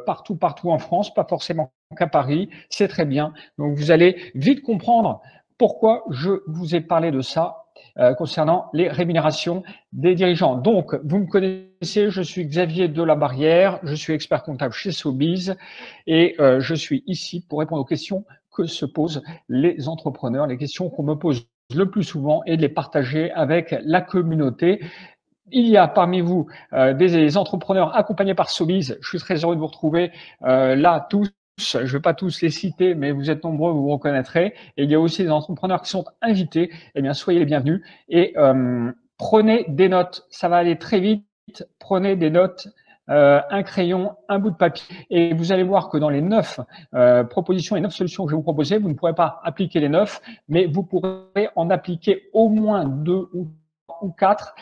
partout en France, pas forcément qu'à Paris, c'est très bien. Donc vous allez vite comprendre pourquoi je vous ai parlé de ça concernant les rémunérations des dirigeants. Donc, vous me connaissez, je suis Xavier Delabarrière, je suis expert comptable chez Sobiz et je suis ici pour répondre aux questions que se posent les entrepreneurs, les questions qu'on me pose le plus souvent et de les partager avec la communauté. Il y a parmi vous des entrepreneurs accompagnés par Sobiz. Je suis très heureux de vous retrouver là tous. Je ne vais pas tous les citer, mais vous êtes nombreux, vous vous reconnaîtrez. Et il y a aussi des entrepreneurs qui sont invités. Eh bien, soyez les bienvenus et prenez des notes. Ça va aller très vite. Prenez des notes, un crayon, un bout de papier. Et vous allez voir que dans les 9 propositions et 9 solutions que je vais vous proposer, vous ne pourrez pas appliquer les 9, mais vous pourrez en appliquer au moins 2 ou 4.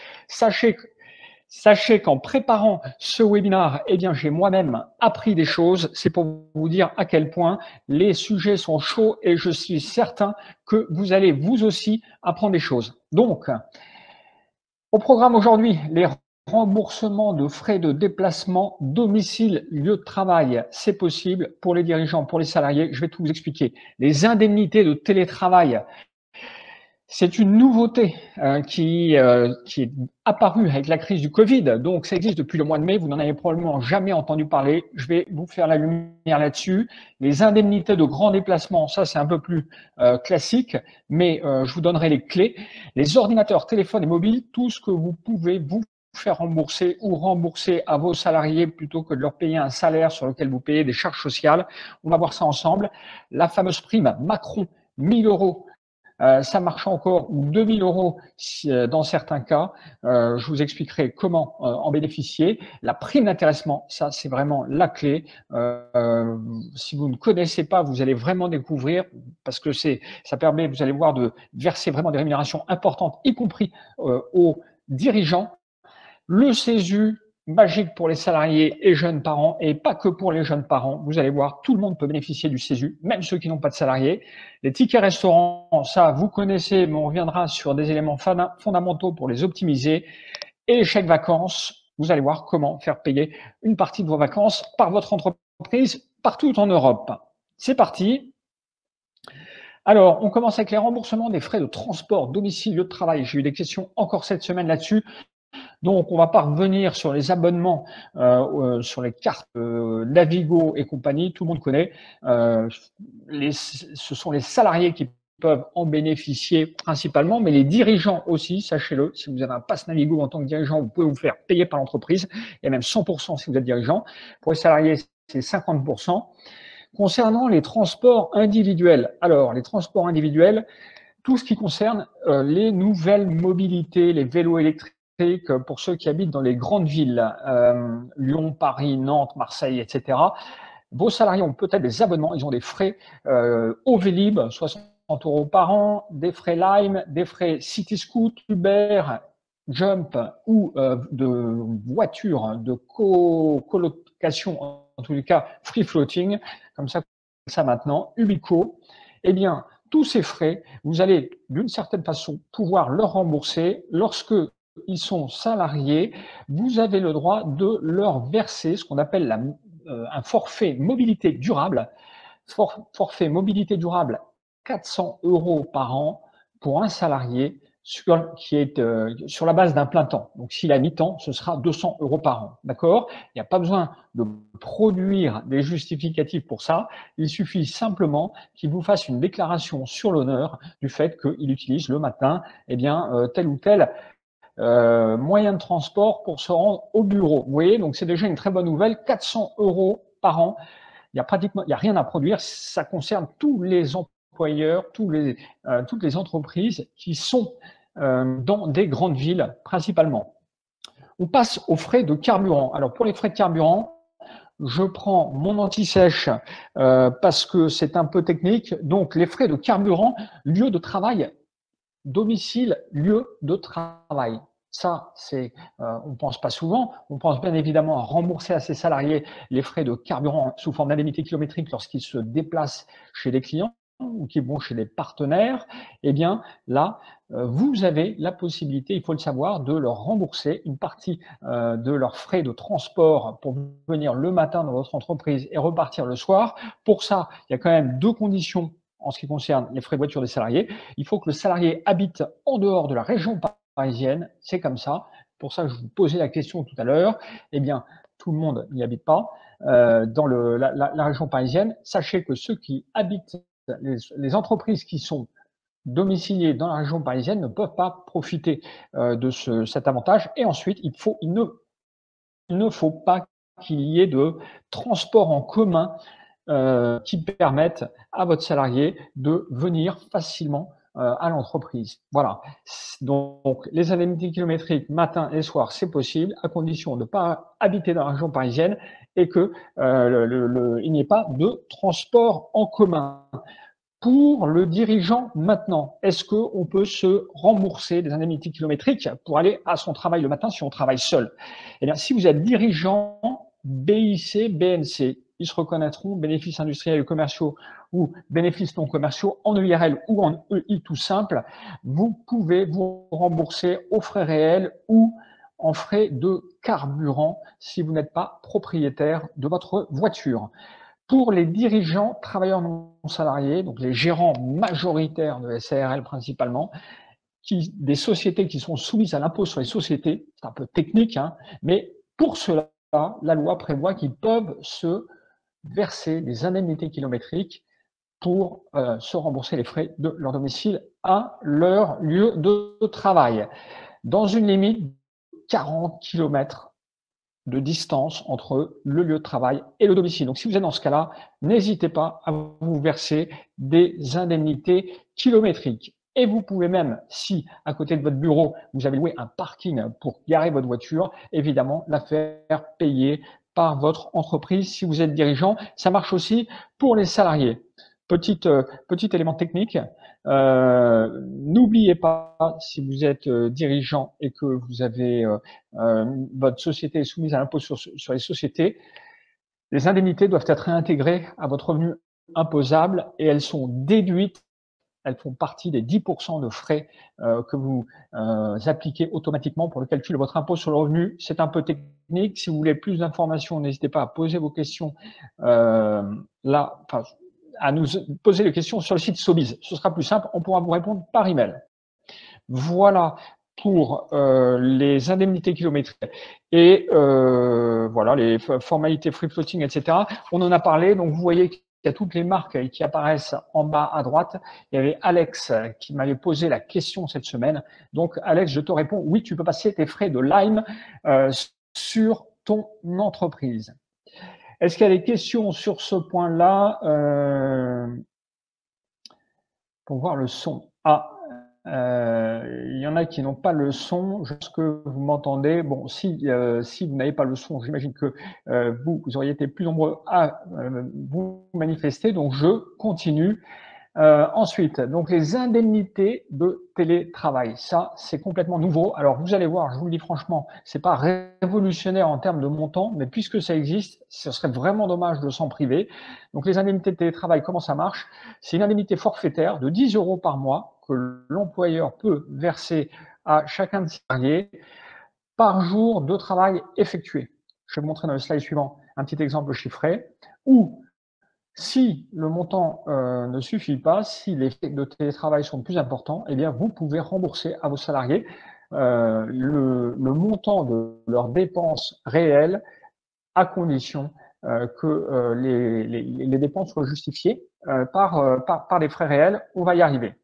Sachez qu'en préparant ce webinaire, eh bien, j'ai moi-même appris des choses. C'est pour vous dire à quel point les sujets sont chauds et je suis certain que vous allez vous aussi apprendre des choses. Donc, au programme aujourd'hui, les remboursements de frais de déplacement, domicile, lieu de travail, c'est possible pour les dirigeants, pour les salariés. Je vais tout vous expliquer. Les indemnités de télétravail, c'est une nouveauté qui est apparue avec la crise du Covid. Donc, ça existe depuis le mois de mai. Vous n'en avez probablement jamais entendu parler. Je vais vous faire la lumière là-dessus. Les indemnités de grands déplacements, ça, c'est un peu plus classique, mais je vous donnerai les clés. Les ordinateurs, téléphones et mobiles, tout ce que vous pouvez vous faire rembourser ou rembourser à vos salariés plutôt que de leur payer un salaire sur lequel vous payez des charges sociales. On va voir ça ensemble. La fameuse prime Macron, 1000 euros. Ça marche encore, ou 2000 euros dans certains cas. Je vous expliquerai comment en bénéficier. La prime d'intéressement, ça c'est vraiment la clé. Si vous ne connaissez pas, vous allez vraiment découvrir parce que ça permet, vous allez voir, de verser vraiment des rémunérations importantes, y compris aux dirigeants. Le CESU, magique pour les salariés et jeunes parents, et pas que pour les jeunes parents. Vous allez voir, tout le monde peut bénéficier du CESU, même ceux qui n'ont pas de salariés. Les tickets restaurants, ça, vous connaissez, mais on reviendra sur des éléments fondamentaux pour les optimiser. Et les chèques vacances, vous allez voir comment faire payer une partie de vos vacances par votre entreprise partout en Europe. C'est parti. Alors, on commence avec les remboursements des frais de transport, domicile, lieu de travail. J'ai eu des questions encore cette semaine là-dessus. Donc, on va pas revenir sur les abonnements, sur les cartes Navigo et compagnie, tout le monde connaît. Ce sont les salariés qui peuvent en bénéficier principalement, mais les dirigeants aussi, sachez-le. Si vous avez un pass Navigo en tant que dirigeant, vous pouvez vous faire payer par l'entreprise. Il y a même 100% si vous êtes dirigeant. Pour les salariés, c'est 50%. Concernant les transports individuels, alors les transports individuels, tout ce qui concerne les nouvelles mobilités, les vélos électriques, pour ceux qui habitent dans les grandes villes, Lyon, Paris, Nantes, Marseille, etc. Vos salariés ont peut-être des abonnements, ils ont des frais au Vélib, 60 euros par an, des frais Lime, des frais Cityscoot, Uber, Jump ou de voitures de colocation, en tous les cas free floating, comme ça maintenant, Ubico. Eh bien, tous ces frais, vous allez d'une certaine façon pouvoir leur rembourser lorsque ils sont salariés. Vous avez le droit de leur verser ce qu'on appelle un forfait mobilité durable. Forfait mobilité durable, 400 euros par an pour un salarié qui est sur la base d'un plein temps. Donc, s'il a mi-temps, ce sera 200 euros par an. D'accord? Il n'y a pas besoin de produire des justificatifs pour ça. Il suffit simplement qu'il vous fasse une déclaration sur l'honneur du fait qu'il utilise le matin, eh bien, tel ou tel moyen de transport pour se rendre au bureau. Vous voyez, donc c'est déjà une très bonne nouvelle. 400 euros par an. Il y a rien à produire. Ça concerne tous les employeurs, toutes les entreprises qui sont dans des grandes villes principalement. On passe aux frais de carburant. Alors pour les frais de carburant, je prends mon anti-sèche parce que c'est un peu technique. Donc les frais de carburant, lieu de travail, domicile, lieu de travail. Ça, on pense pas souvent. On pense bien évidemment à rembourser à ses salariés les frais de carburant sous forme d'indemnité kilométrique lorsqu'ils se déplacent chez les clients. ou qui vont chez des partenaires, eh bien là, vous avez la possibilité, il faut le savoir, de leur rembourser une partie de leurs frais de transport pour venir le matin dans votre entreprise et repartir le soir. Pour ça, il y a quand même 2 conditions en ce qui concerne les frais de voiture des salariés. Il faut que le salarié habite en dehors de la région parisienne, c'est comme ça. Pour ça, je vous posais la question tout à l'heure. Eh bien, tout le monde n'y habite pas dans la région parisienne. Sachez que ceux qui habitent, les entreprises qui sont domiciliés dans la région parisienne ne peuvent pas profiter de cet avantage. Et ensuite, il ne faut pas qu'il y ait de transport en commun qui permettent à votre salarié de venir facilement à l'entreprise. Voilà. Donc, les indemnités kilométriques matin et soir, c'est possible, à condition de ne pas habiter dans la région parisienne et que il n'y ait pas de transport en commun. Pour le dirigeant maintenant, est-ce qu'on peut se rembourser des indemnités kilométriques pour aller à son travail le matin si on travaille seul? Eh bien, si vous êtes dirigeant BIC, BNC, ils se reconnaîtront bénéfices industriels et commerciaux ou bénéfices non commerciaux en EIRL ou en EI tout simple. Vous pouvez vous rembourser aux frais réels ou en frais de carburant si vous n'êtes pas propriétaire de votre voiture. Pour les dirigeants travailleurs non salariés, donc les gérants majoritaires de SARL principalement, des sociétés qui sont soumises à l'impôt sur les sociétés, c'est un peu technique, hein, mais pour cela, la loi prévoit qu'ils peuvent se verser des indemnités kilométriques pour se rembourser les frais de leur domicile à leur lieu de travail, dans une limite de 40 km de distance entre le lieu de travail et le domicile. Donc, si vous êtes dans ce cas-là, n'hésitez pas à vous verser des indemnités kilométriques. Et vous pouvez même, si à côté de votre bureau, vous avez loué un parking pour garer votre voiture, évidemment, la faire payer par votre entreprise si vous êtes dirigeant. Ça marche aussi pour les salariés. Petit élément technique, n'oubliez pas, si vous êtes dirigeant et que vous avez votre société est soumise à l'impôt sur les sociétés, les indemnités doivent être réintégrées à votre revenu imposable et elles sont déduites, elles font partie des 10% de frais que vous appliquez automatiquement pour le calcul de votre impôt sur le revenu. C'est un peu technique. Si vous voulez plus d'informations, n'hésitez pas à poser vos questions là, enfin, à nous poser les questions sur le site Sobiz. Ce sera plus simple, on pourra vous répondre par email. Voilà pour les indemnités kilométriques et voilà les formalités free floating, etc. On en a parlé, donc vous voyez qu'il y a toutes les marques qui apparaissent en bas à droite. Il y avait Alex qui m'avait posé la question cette semaine. Donc Alex, je te réponds, oui, tu peux passer tes frais de Lime sur ton entreprise. Est-ce qu'il y a des questions sur ce point-là pour voir le son? Il y en a qui n'ont pas le son. Je pense que vous m'entendez. Bon, si vous n'avez pas le son, j'imagine que vous auriez été plus nombreux à vous manifester. Donc, je continue. Ensuite, donc les indemnités de télétravail, ça c'est complètement nouveau. Alors vous allez voir, je vous le dis franchement, c'est pas révolutionnaire en termes de montant, mais puisque ça existe, ce serait vraiment dommage de s'en priver. Donc les indemnités de télétravail, comment ça marche? C'est une indemnité forfaitaire de 10 € par mois que l'employeur peut verser à chacun de ses salariés par jour de travail effectué. Je vais vous montrer dans le slide suivant un petit exemple chiffré où si le montant ne suffit pas, si les frais de télétravail sont plus importants, eh bien, vous pouvez rembourser à vos salariés le montant de leurs dépenses réelles à condition que les dépenses soient justifiées par des frais réels. On va y arriver.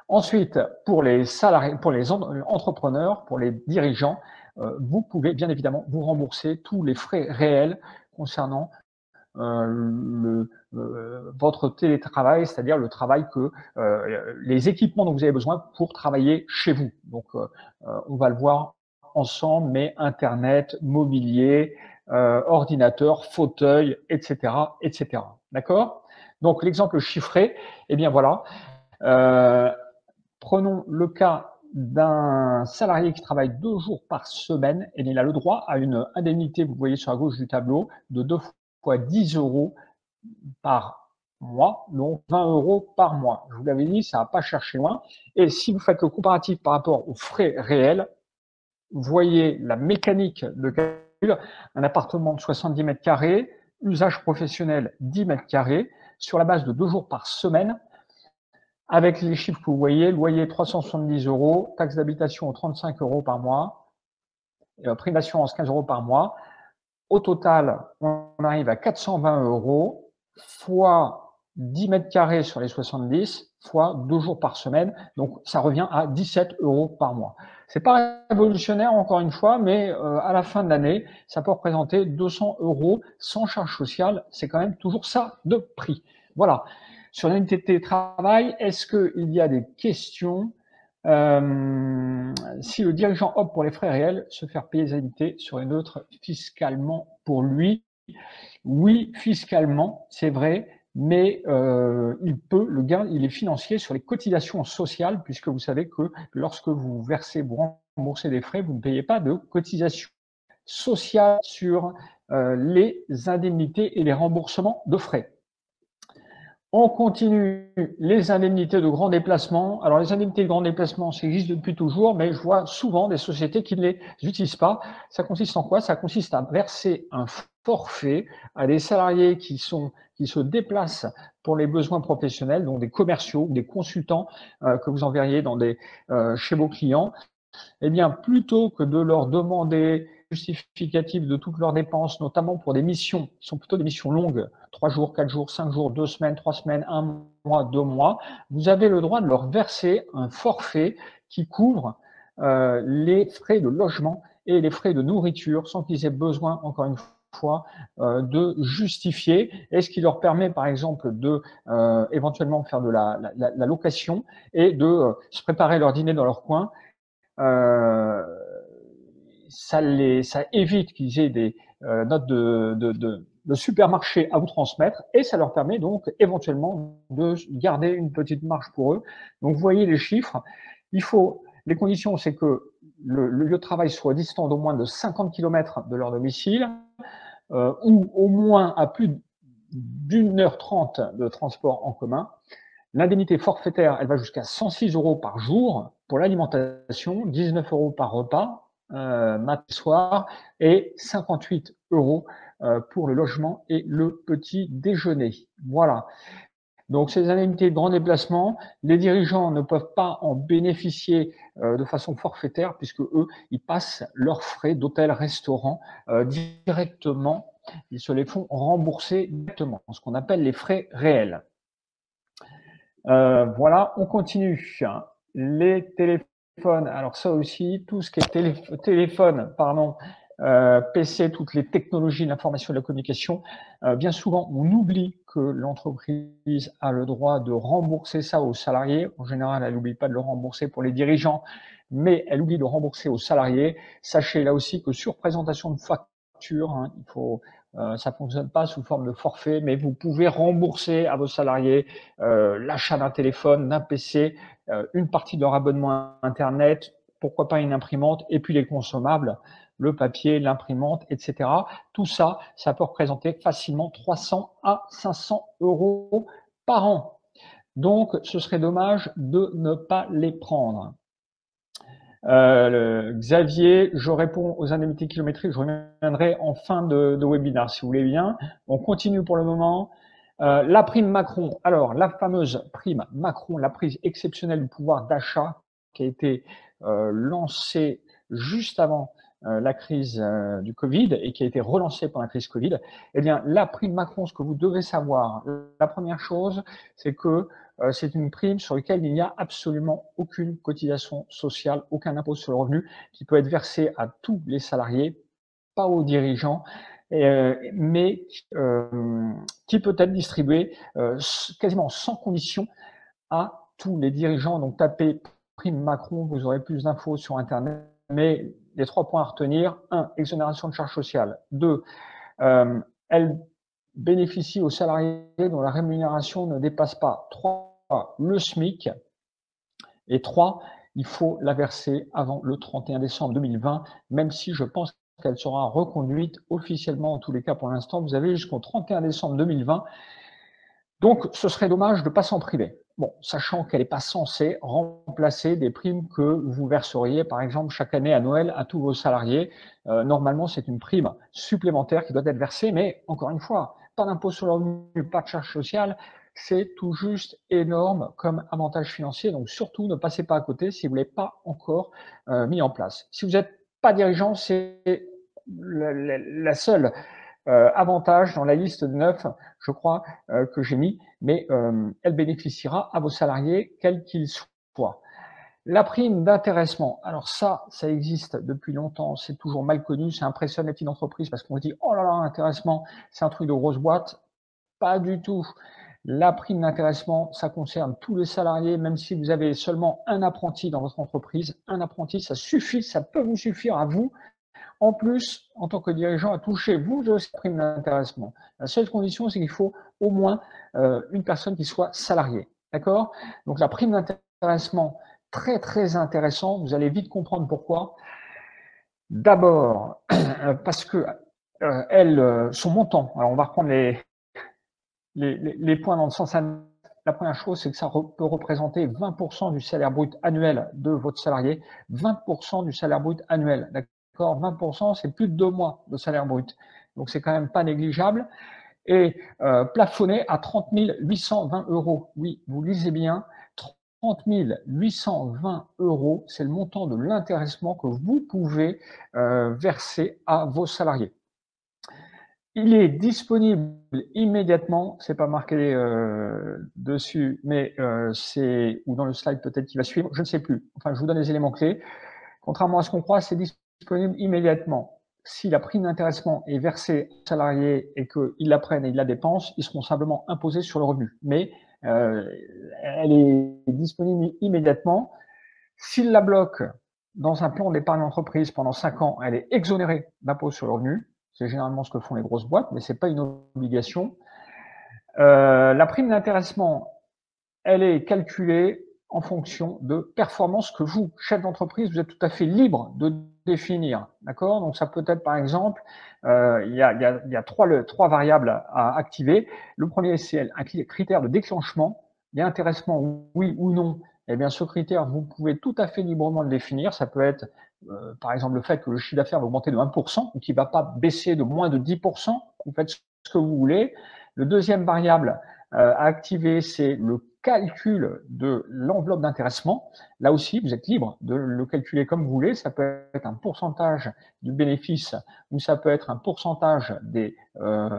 Ensuite, pour les salariés, pour les entrepreneurs, pour les dirigeants, vous pouvez bien évidemment vous rembourser tous les frais réels concernant votre télétravail, c'est-à-dire le travail que les équipements dont vous avez besoin pour travailler chez vous. Donc, on va le voir ensemble, mais Internet, mobilier, ordinateur, fauteuil, etc., etc. D'accord? Donc, l'exemple chiffré, eh bien voilà. Prenons le cas d'un salarié qui travaille 2 jours par semaine, et il a le droit à une indemnité, vous voyez sur la gauche du tableau, de 2 fois 10 € par mois, donc 20 euros par mois. Je vous l'avais dit, ça va pas chercher loin. Et si vous faites le comparatif par rapport aux frais réels, vous voyez la mécanique de calcul, un appartement de 70 mètres carrés, usage professionnel 10 mètres carrés, sur la base de 2 jours par semaine, avec les chiffres que vous voyez, loyer 370 euros, taxe d'habitation 35 euros par mois, prime d'assurance 15 euros par mois. Au total, on arrive à 420 euros fois 10 mètres carrés sur les 70 fois 2 jours par semaine. Donc, ça revient à 17 euros par mois. C'est pas révolutionnaire, encore une fois, mais à la fin de l'année, ça peut représenter 200 euros sans charge sociale. C'est quand même toujours ça de prix. Voilà. Sur l'unité de télétravail, est-ce qu'il y a des questions? Si le dirigeant opte pour les frais réels, se faire payer les indemnités serait neutre fiscalement pour lui. Oui, fiscalement, c'est vrai, mais le gain, il est financier sur les cotisations sociales, puisque vous savez que lorsque vous versez, vous remboursez des frais, vous ne payez pas de cotisations sociales sur les indemnités et les remboursements de frais. On continue les indemnités de grand déplacement. Alors, les indemnités de grand déplacement, ça existe depuis toujours, mais je vois souvent des sociétés qui ne les utilisent pas. Ça consiste en quoi? Ça consiste à verser un forfait à des salariés qui se déplacent pour les besoins professionnels, donc des commerciaux, des consultants que vous enverriez chez vos clients. Eh bien, plutôt que de leur demander justificatif de toutes leurs dépenses, notamment pour des missions qui sont plutôt des missions longues, 3 jours, 4 jours, 5 jours, 2 semaines, 3 semaines, 1 mois, 2 mois, vous avez le droit de leur verser un forfait qui couvre les frais de logement et les frais de nourriture sans qu'ils aient besoin, encore une fois, de justifier, et ce qui leur permet, par exemple, de éventuellement faire de la location et de se préparer leur dîner dans leur coin. Ça évite qu'ils aient des notes de supermarché à vous transmettre, et ça leur permet donc éventuellement de garder une petite marge pour eux. Donc, vous voyez les chiffres. Les conditions, c'est que le lieu de travail soit distant d'au moins de 50 km de leur domicile, ou au moins à plus d'1h30 de transport en commun. L'indemnité forfaitaire, elle va jusqu'à 106 euros par jour pour l'alimentation, 19 euros par repas, matin et soir, et 58 euros pour le logement et le petit déjeuner. Voilà. Donc, ces indemnités de grand déplacement, les dirigeants ne peuvent pas en bénéficier de façon forfaitaire, puisque eux, ils passent leurs frais d'hôtel, restaurant directement. Ils se les font rembourser directement, ce qu'on appelle les frais réels. Voilà, on continue. Les téléphones, alors ça aussi, tout ce qui est téléphone, pardon, PC, toutes les technologies de l'information et de la communication, bien souvent, on oublie que l'entreprise a le droit de rembourser ça aux salariés. En général, elle n'oublie pas de le rembourser pour les dirigeants, mais elle oublie de rembourser aux salariés. Sachez là aussi que sur présentation de facture, ça fonctionne pas sous forme de forfait, mais vous pouvez rembourser à vos salariés l'achat d'un téléphone, d'un PC, une partie de leur abonnement Internet, pourquoi pas une imprimante, et puis les consommables, le papier, l'imprimante, etc. Tout ça, ça peut représenter facilement 300 à 500 euros par an. Donc, ce serait dommage de ne pas les prendre. Xavier, je réponds aux indemnités kilométriques, je reviendrai en fin de webinaire si vous voulez bien. On continue pour le moment. La prime Macron, alors la fameuse prime Macron, la prise exceptionnelle du pouvoir d'achat qui a été lancée juste avant la crise du Covid et qui a été relancée pendant la crise Covid. Eh bien, la prime Macron, ce que vous devez savoir, la première chose, c'est que c'est une prime sur laquelle il n'y a absolument aucune cotisation sociale, aucun impôt sur le revenu qui peut être versé à tous les salariés, pas aux dirigeants, mais qui peut être distribué quasiment sans condition à tous les dirigeants. Donc, tapez prime Macron, vous aurez plus d'infos sur Internet. Mais les 3 points à retenir: 1, exonération de charges sociales. 2, elle bénéficie aux salariés dont la rémunération ne dépasse pas 3 le SMIC. Et 3, il faut la verser avant le 31 décembre 2020, même si je pense qu'elle sera reconduite officiellement. En tous les cas, pour l'instant, vous avez jusqu'au 31 décembre 2020 Donc, ce serait dommage de ne pas s'en priver. Bon, sachant qu'elle n'est pas censée remplacer des primes que vous verseriez, par exemple, chaque année à Noël à tous vos salariés. Normalement, c'est une prime supplémentaire qui doit être versée, mais encore une fois, pas d'impôt sur le revenu, pas de charge sociale, c'est tout juste énorme comme avantage financier. Donc, surtout, ne passez pas à côté si vous ne l'avez pas encore mis en place. Si vous n'êtes pas dirigeant, c'est la seule avantage dans la liste de 9, je crois, que j'ai mis, mais elle bénéficiera à vos salariés, quels qu'ils soient. La prime d'intéressement, alors ça existe depuis longtemps, c'est toujours mal connu, ça impressionne les petites entreprises parce qu'on se dit « Oh là là, intéressement, c'est un truc de grosse boîte ». Pas du tout. La prime d'intéressement, ça concerne tous les salariés, même si vous avez seulement un apprenti dans votre entreprise. Un apprenti, ça suffit, ça peut vous suffire à vous en plus, en tant que dirigeant, à toucher vous aussi la prime d'intéressement. La seule condition, c'est qu'il faut au moins une personne qui soit salariée. D'accord? Donc la prime d'intéressement, très très intéressant. Vous allez vite comprendre pourquoi. D'abord, parce que son montant. Alors on va reprendre les points dans le sens inverse. La première chose, c'est que ça peut représenter 20% du salaire brut annuel de votre salarié. 20% du salaire brut annuel. D'accord, 20%, c'est plus de 2 mois de salaire brut. Donc, c'est quand même pas négligeable. Et plafonné à 30 820 euros. Oui, vous lisez bien, 30 820 euros, c'est le montant de l'intéressement que vous pouvez verser à vos salariés. Il est disponible immédiatement, c'est pas marqué dessus, mais c'est, ou dans le slide peut-être qui va suivre, je ne sais plus. Enfin, je vous donne les éléments clés. Contrairement à ce qu'on croit, c'est disponible immédiatement. Si la prime d'intéressement est versée aux salariés et qu'ils la prennent et ils la dépensent, ils seront simplement imposés sur le revenu. Mais elle est disponible immédiatement. S'ils la bloquent dans un plan d'épargne entreprise pendant 5 ans, elle est exonérée d'impôt sur le revenu. C'est généralement ce que font les grosses boîtes, mais ce n'est pas une obligation. La prime d'intéressement, elle est calculée en fonction de performances que vous, chef d'entreprise, vous êtes tout à fait libre de définir. D'accord? Donc ça peut être par exemple, il y a trois variables à activer. Le premier, c'est un critère de déclenchement. Il y a intéressement, oui ou non. Eh bien, ce critère, vous pouvez tout à fait librement le définir. Ça peut être, par exemple, le fait que le chiffre d'affaires va augmenter de 1%, ou qu'il ne va pas baisser de moins de 10%. Vous faites ce que vous voulez. Le deuxième variable à activer, c'est le calcul de l'enveloppe d'intéressement. Là aussi, vous êtes libre de le calculer comme vous voulez. Ça peut être un pourcentage du bénéfice ou ça peut être un pourcentage des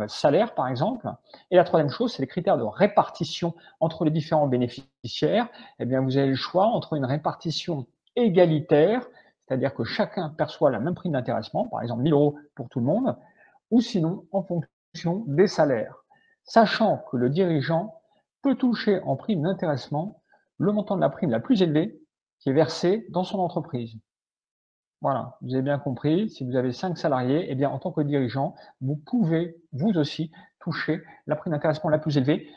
salaires, par exemple. Et la troisième chose, c'est les critères de répartition entre les différents bénéficiaires. Eh bien, vous avez le choix entre une répartition égalitaire, c'est-à-dire que chacun perçoit la même prime d'intéressement, par exemple 1000 euros pour tout le monde, ou sinon en fonction des salaires. Sachant que le dirigeant peut toucher en prime d'intéressement le montant de la prime la plus élevée qui est versée dans son entreprise. Voilà, vous avez bien compris, si vous avez 5 salariés, eh bien, en tant que dirigeant, vous pouvez, vous aussi, toucher la prime d'intéressement la plus élevée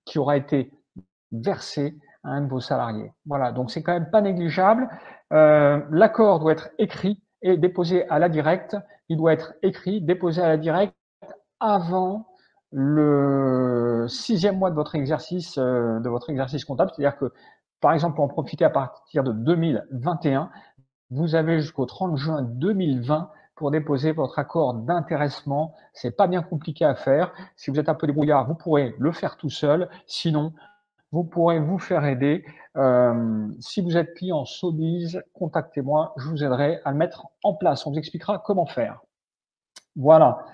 qui aura été versée à un de vos salariés. Voilà, donc c'est quand même pas négligeable. L'accord doit être écrit et déposé à la directe. Il doit être écrit, déposé à la directe avant le 6e mois de votre exercice comptable. C'est-à-dire que, par exemple, pour en profiter à partir de 2021, vous avez jusqu'au 30 juin 2020 pour déposer votre accord d'intéressement. C'est pas bien compliqué à faire. Si vous êtes un peu débrouillard, vous pourrez le faire tout seul. Sinon, vous pourrez vous faire aider. Si vous êtes client Sobeys, contactez-moi. Je vous aiderai à le mettre en place. On vous expliquera comment faire. Voilà.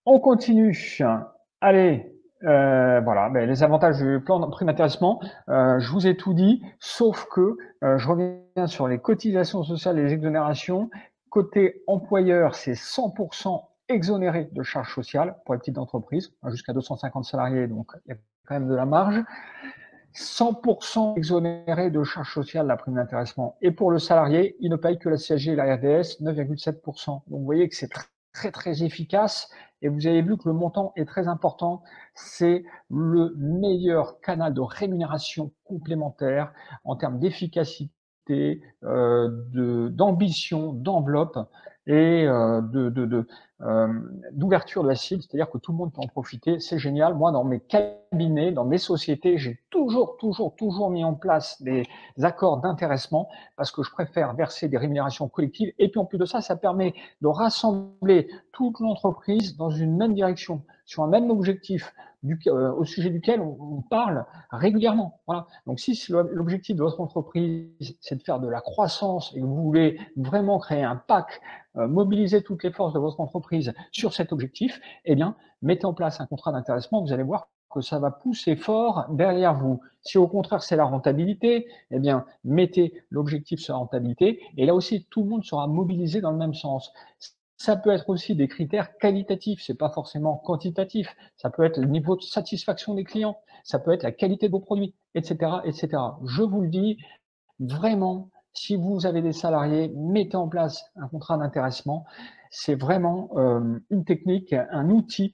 On continue. Allez, voilà, les avantages du plan de prime d'intéressement, je vous ai tout dit, sauf que je reviens sur les cotisations sociales et les exonérations. Côté employeur, c'est 100% exonéré de charges sociales pour les petites entreprises, jusqu'à 250 salariés, donc il y a quand même de la marge. 100% exonéré de charges sociales, la prime d'intéressement. Et pour le salarié, il ne paye que la CSG et la RDS, 9,7%. Donc vous voyez que c'est très, très efficace. Et vous avez vu que le montant est très important. C'est le meilleur canal de rémunération complémentaire en termes d'efficacité, d'ambition, d'enveloppe et d'ouverture de la cible, c'est-à-dire que tout le monde peut en profiter. C'est génial. Moi, dans mes cabinets, dans mes sociétés, j'ai toujours mis en place des accords d'intéressement parce que je préfère verser des rémunérations collectives. Et puis, en plus de ça, ça permet de rassembler toute l'entreprise dans une même direction, sur un même objectif, au sujet duquel on parle régulièrement. Voilà. Donc, si l'objectif de votre entreprise, c'est de faire de la croissance et que vous voulez vraiment créer un pack, mobiliser toutes les forces de votre entreprise sur cet objectif, eh bien, mettez en place un contrat d'intéressement. Vous allez voir que ça va pousser fort derrière vous. Si au contraire c'est la rentabilité, eh bien, mettez l'objectif sur la rentabilité. Et là aussi, tout le monde sera mobilisé dans le même sens. Ça peut être aussi des critères qualitatifs, c'est pas forcément quantitatif. Ça peut être le niveau de satisfaction des clients, ça peut être la qualité de vos produits, etc., etc. Je vous le dis, vraiment, si vous avez des salariés, mettez en place un contrat d'intéressement. C'est vraiment une technique, un outil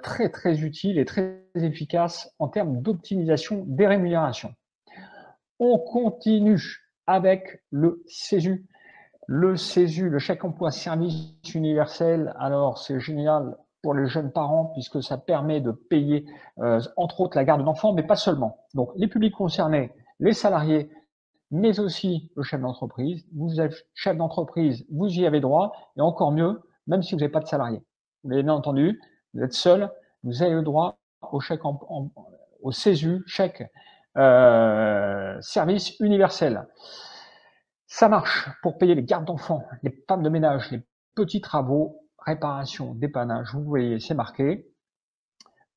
très très utile et très efficace en termes d'optimisation des rémunérations. On continue avec le CESU. Le CESU, le chèque emploi service universel, alors c'est génial pour les jeunes parents puisque ça permet de payer entre autres la garde d'enfants, mais pas seulement. Donc les publics concernés, les salariés, mais aussi le chef d'entreprise. Vous êtes chef d'entreprise, vous y avez droit, et encore mieux, même si vous n'avez pas de salariés. Vous l'avez bien entendu, vous êtes seul, vous avez le droit au chèque au CESU, chèque service universel. Ça marche pour payer les gardes d'enfants, les femmes de ménage, les petits travaux, réparation, dépannage, vous voyez, c'est marqué.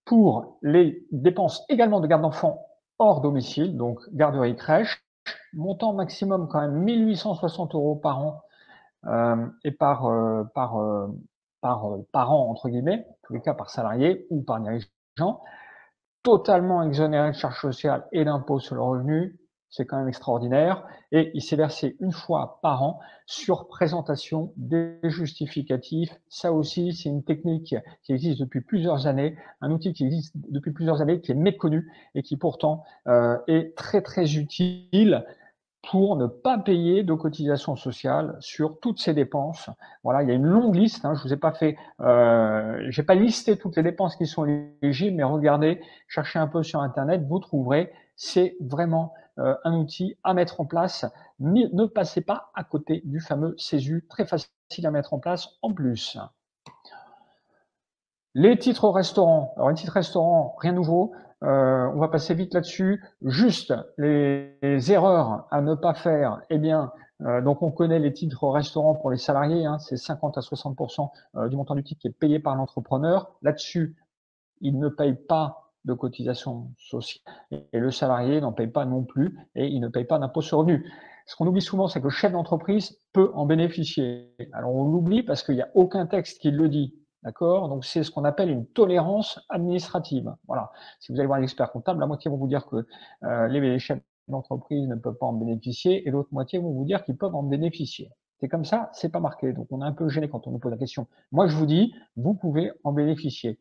Pour les dépenses également de garde d'enfants hors domicile, donc garderie, crèche, montant maximum quand même 1 860 € par an et par an, entre guillemets, en tous les cas par salarié ou par dirigeant, totalement exonéré de charges sociales et d'impôts sur le revenu. C'est quand même extraordinaire. Et il s'est versé une fois par an sur présentation des justificatifs. Ça aussi, c'est une technique qui existe depuis plusieurs années, un outil qui existe depuis plusieurs années, qui est méconnu et qui pourtant est très très utile pour ne pas payer de cotisations sociales sur toutes ces dépenses. Voilà, il y a une longue liste. Je vous ai pas fait, j'ai pas listé toutes les dépenses qui sont éligibles, mais regardez, cherchez un peu sur Internet, vous trouverez. C'est vraiment un outil à mettre en place. Ne passez pas à côté du fameux CESU, très facile à mettre en place en plus. Les titres restaurants. Alors, les titres restaurants, rien de nouveau. On va passer vite là-dessus. Juste les erreurs à ne pas faire. Eh bien, donc on connaît les titres restaurants pour les salariés. C'est 50 à 60% du montant du titre qui est payé par l'entrepreneur. Là-dessus, il ne paye pas de cotisation sociale et le salarié n'en paye pas non plus et il ne paye pas d'impôt sur le revenu. Ce qu'on oublie souvent, c'est que le chef d'entreprise peut en bénéficier. Alors on l'oublie parce qu'il n'y a aucun texte qui le dit. D'accord? Donc, c'est ce qu'on appelle une tolérance administrative. Voilà. Si vous allez voir l'expert comptable, la moitié vont vous dire que les chefs d'entreprise ne peuvent pas en bénéficier et l'autre moitié vont vous dire qu'ils peuvent en bénéficier. C'est comme ça, c'est pas marqué. Donc, on est un peu gêné quand on nous pose la question. Moi, je vous dis, vous pouvez en bénéficier.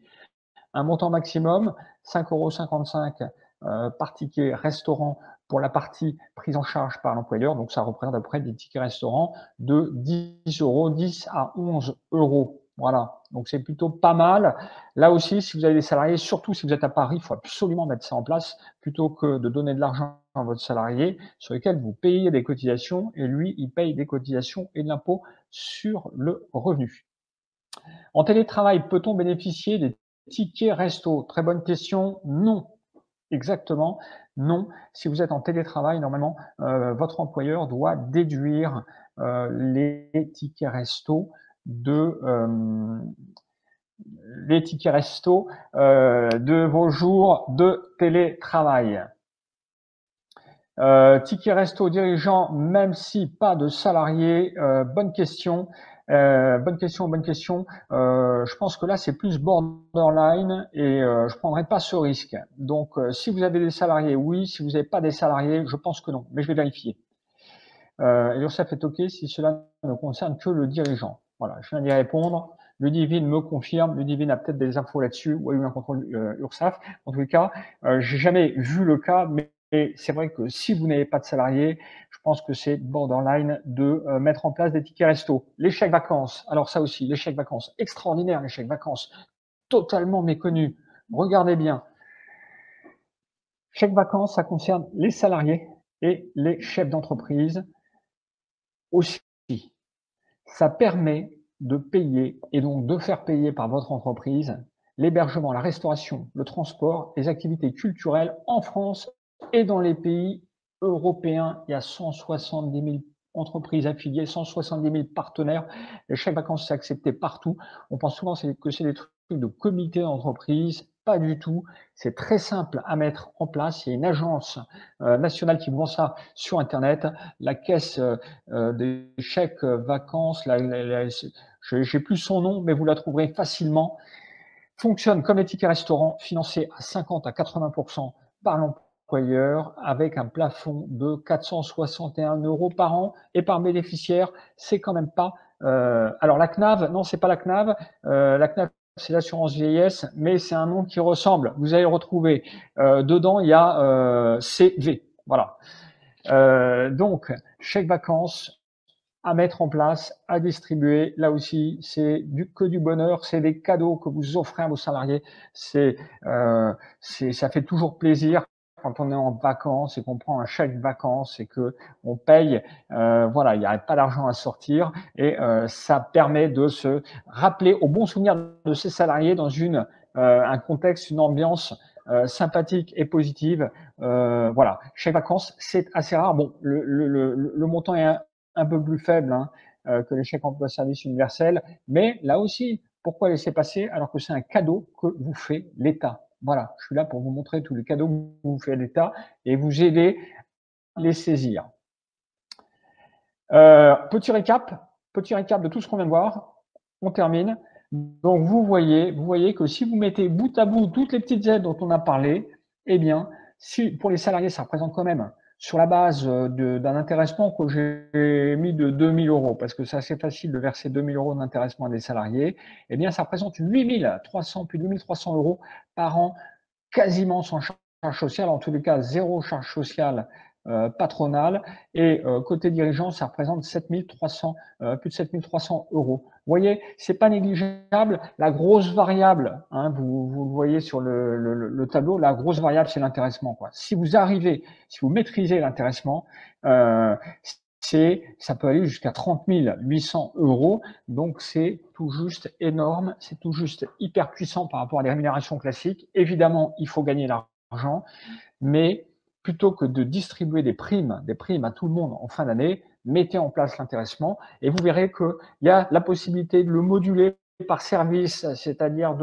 Un montant maximum, 5,55 € par ticket restaurant pour la partie prise en charge par l'employeur. Donc, ça représente à peu près des tickets restaurants de 10 €, 10 à 11 €. Voilà, donc c'est plutôt pas mal. Là aussi, si vous avez des salariés, surtout si vous êtes à Paris, il faut absolument mettre ça en place plutôt que de donner de l'argent à votre salarié sur lequel vous payez des cotisations et lui, il paye des cotisations et de l'impôt sur le revenu. En télétravail, peut-on bénéficier des tickets resto? Très bonne question. Non. Exactement. Non. Si vous êtes en télétravail, normalement, votre employeur doit déduire les tickets resto de vos jours de télétravail. Ticket resto dirigeant, même si pas de salarié, bonne question. Bonne question. Je pense que là, c'est plus borderline et je prendrai pas ce risque. Donc, si vous avez des salariés, oui. Si vous n'avez pas des salariés, je pense que non. Mais je vais vérifier. Et l'URSSAF est OK si cela ne concerne que le dirigeant. Voilà, je viens d'y répondre. Ludivine me confirme. Ludivine a peut-être des infos là-dessus ou a eu un contrôle URSSAF. En tout cas, j'ai jamais vu le cas, mais c'est vrai que si vous n'avez pas de salariés, je pense que c'est borderline de mettre en place des tickets resto. Les chèques vacances, alors ça aussi, les chèques vacances, extraordinaire les chèques vacances, totalement méconnus. Regardez bien. Chèques vacances, ça concerne les salariés et les chefs d'entreprise aussi. Ça permet de payer et donc de faire payer par votre entreprise l'hébergement, la restauration, le transport, les activités culturelles en France et dans les pays européens. Il y a 170 000 entreprises affiliées, 170 000 partenaires. Les chèques vacances, c'est accepté partout. On pense souvent que c'est des trucs de comité d'entreprise. Pas du tout. C'est très simple à mettre en place. Il y a une agence nationale qui vend ça sur Internet. La caisse des chèques vacances, j'ai plus son nom, mais vous la trouverez facilement. Fonctionne comme les tickets restaurants, financés à 50 à 80% par l'employeur, avec un plafond de 461 € par an et par bénéficiaire. C'est quand même pas. Alors la CNAV, non, c'est pas la CNAV. La CNAV, c'est l'assurance vieillesse, mais c'est un nom qui ressemble. Vous allez le retrouver. Dedans, il y a CV. Voilà. Donc, chèque vacances à mettre en place, à distribuer. Là aussi, c'est que du bonheur, c'est des cadeaux que vous offrez à vos salariés. Ça fait toujours plaisir quand on est en vacances et qu'on prend un chèque vacances et que on paye. Voilà, il n'y a pas d'argent à sortir et ça permet de se rappeler au bon souvenir de ses salariés dans un contexte, une ambiance sympathique et positive. Voilà, chèque vacances, c'est assez rare. Bon, le montant est un peu plus faible que les chèques emploi service universel, mais là aussi, pourquoi laisser passer alors que c'est un cadeau que vous fait l'État? Voilà, je suis là pour vous montrer tous les cadeaux que vous fait l'État et vous aider à les saisir. Petit récap de tout ce qu'on vient de voir. On termine. Donc vous voyez que si vous mettez bout à bout toutes les petites aides dont on a parlé, eh bien, si pour les salariés, ça représente quand même, sur la base d'un intéressement que j'ai mis de 2 000 €, parce que c'est assez facile de verser 2 000 € d'intéressement à des salariés, eh bien, ça représente 8 300, plus de 8 300 € par an, quasiment sans charge sociale, en tous les cas, zéro charge sociale patronale. Et côté dirigeant, ça représente 7300, plus de 7300 €. Vous voyez, c'est pas négligeable. La grosse variable, vous le voyez sur le tableau, la grosse variable, c'est l'intéressement, quoi. Si vous maîtrisez l'intéressement, ça peut aller jusqu'à 30 800 €. Donc, c'est tout juste énorme. C'est tout juste hyper puissant par rapport à des rémunérations classiques. Évidemment, il faut gagner l'argent, mais plutôt que de distribuer des primes à tout le monde en fin d'année, mettez en place l'intéressement et vous verrez qu'il y a la possibilité de le moduler par service, c'est-à-dire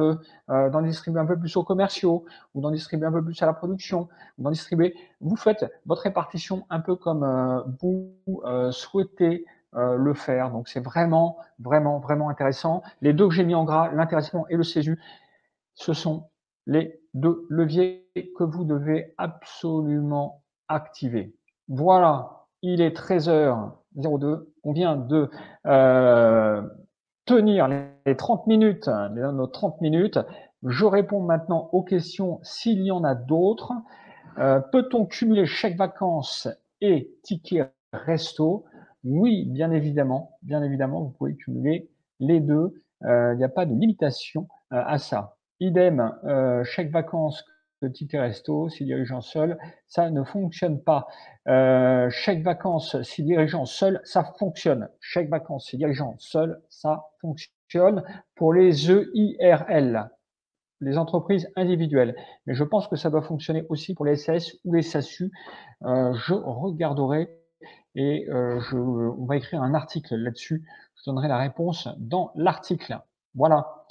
d'en distribuer un peu plus aux commerciaux, ou d'en distribuer un peu plus à la production, ou d'en distribuer. Vous faites votre répartition un peu comme vous souhaitez le faire. Donc c'est vraiment, vraiment, vraiment intéressant. Les deux que j'ai mis en gras, l'intéressement et le CESU, ce sont les deux leviers que vous devez absolument activer. Voilà, il est 13h02. On vient de tenir les 30 minutes, nos 30 minutes. Je réponds maintenant aux questions s'il y en a d'autres. Peut-on cumuler chèque vacances et ticket resto? Oui, bien évidemment, vous pouvez cumuler les deux. Il n'y a pas de limitation à ça. Idem, chèque vacances que ticket resto, si dirigeant seul, ça ne fonctionne pas. Chèque vacances, si dirigeant seul, ça fonctionne. Chèque vacances, si dirigeant seul, ça fonctionne pour les EIRL, les entreprises individuelles. Mais je pense que ça doit fonctionner aussi pour les SAS ou les SASU. Je regarderai et on va écrire un article là-dessus. Je donnerai la réponse dans l'article. Voilà.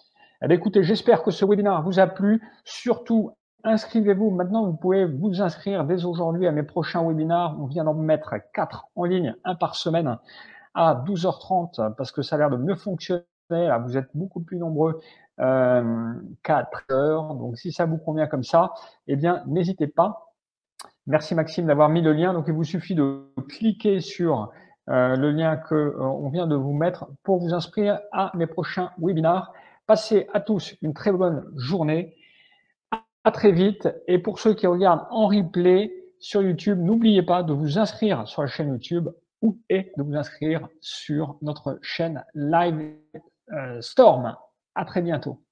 Eh bien, écoutez, j'espère que ce webinaire vous a plu. Surtout, inscrivez-vous. Maintenant, vous pouvez vous inscrire dès aujourd'hui à mes prochains webinaires. On vient d'en mettre 4 en ligne, un par semaine à 12h30 parce que ça a l'air de mieux fonctionner. Là, vous êtes beaucoup plus nombreux qu'à 13h. Donc, si ça vous convient comme ça, eh bien, n'hésitez pas. Merci Maxime d'avoir mis le lien. Donc, il vous suffit de cliquer sur le lien que on vient de vous mettre pour vous inscrire à mes prochains webinaires. Passez à tous une très bonne journée. À très vite. Et pour ceux qui regardent en replay, sur YouTube. N'oubliez pas de vous inscrire sur la chaîne YouTube et de vous inscrire sur notre chaîne Live Storm. À très bientôt.